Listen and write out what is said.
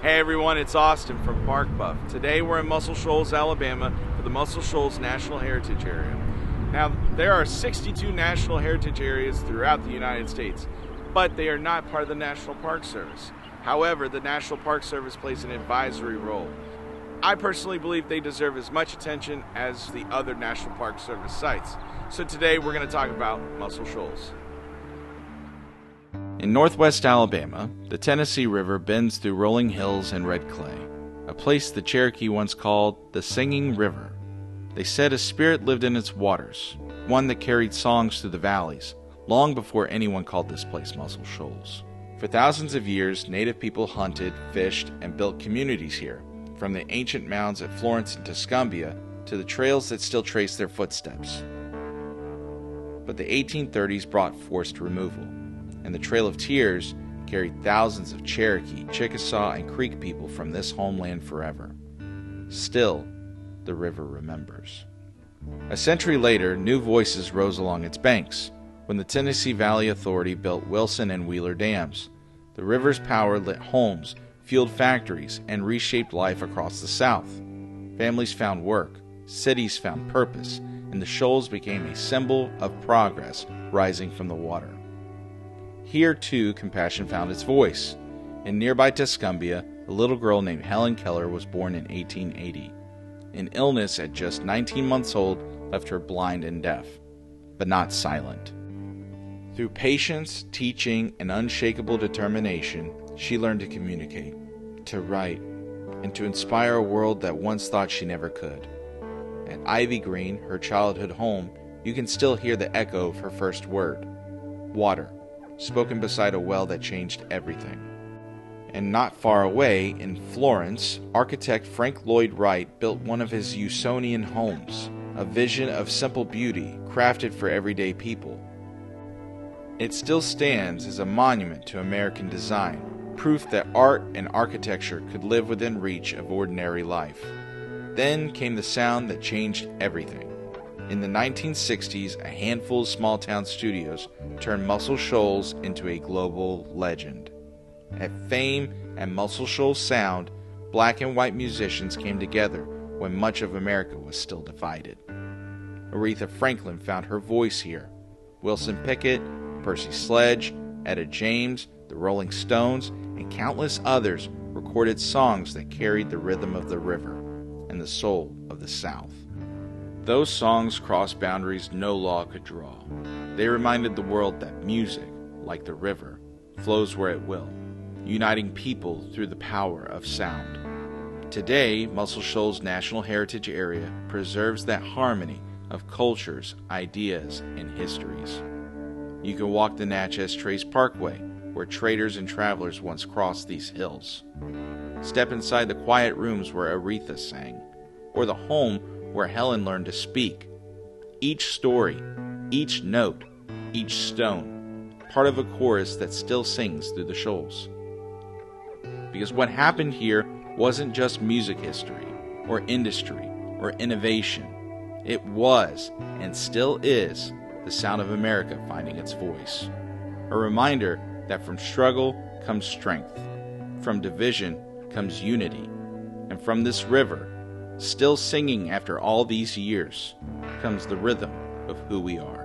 Hey everyone, it's Austin from Park Buff. Today we're in Muscle Shoals, Alabama for the Muscle Shoals National Heritage Area. Now, there are 62 National Heritage Areas throughout the United States, but they are not part of the National Park Service. However, the National Park Service plays an advisory role. I personally believe they deserve as much attention as the other National Park Service sites. So today we're going to talk about Muscle Shoals. In northwest Alabama, the Tennessee River bends through rolling hills and red clay, a place the Cherokee once called the Singing River. They said a spirit lived in its waters, one that carried songs through the valleys, long before anyone called this place Muscle Shoals. For thousands of years, native people hunted, fished, and built communities here, from the ancient mounds at Florence and Tuscumbia to the trails that still trace their footsteps. But the 1830s brought forced removal, and the Trail of Tears carried thousands of Cherokee, Chickasaw, and Creek people from this homeland forever. Still, the river remembers. A century later, new voices rose along its banks when the Tennessee Valley Authority built Wilson and Wheeler dams. The river's power lit homes, fueled factories, and reshaped life across the South. Families found work, cities found purpose, and the Shoals became a symbol of progress rising from the water. Here, too, compassion found its voice. In nearby Tuscumbia, a little girl named Helen Keller was born in 1880. An illness at just 19 months old left her blind and deaf, but not silent. Through patience, teaching, and unshakable determination, she learned to communicate, to write, and to inspire a world that once thought she never could. At Ivy Green, her childhood home, you can still hear the echo of her first word, water, spoken beside a well that changed everything. And not far away, in Florence, architect Frank Lloyd Wright built one of his Usonian homes, a vision of simple beauty crafted for everyday people. It still stands as a monument to American design, proof that art and architecture could live within reach of ordinary life. Then came the sound that changed everything. In the 1960s, a handful of small-town studios turned Muscle Shoals into a global legend. At Fame and Muscle Shoals Sound, black and white musicians came together when much of America was still divided. Aretha Franklin found her voice here. Wilson Pickett, Percy Sledge, Etta James, the Rolling Stones, and countless others recorded songs that carried the rhythm of the river and the soul of the South. Those songs crossed boundaries no law could draw. They reminded the world that music, like the river, flows where it will, uniting people through the power of sound. Today, Muscle Shoals National Heritage Area preserves that harmony of cultures, ideas, and histories. You can walk the Natchez Trace Parkway, where traders and travelers once crossed these hills. Step inside the quiet rooms where Aretha sang, or the home where Helen learned to speak. Each story, each note, each stone, part of a chorus that still sings through the Shoals. Because what happened here wasn't just music history, or industry, or innovation. It was, and still is, the sound of America finding its voice. A reminder that from struggle comes strength, from division comes unity, and from this river, still singing after all these years, comes the rhythm of who we are.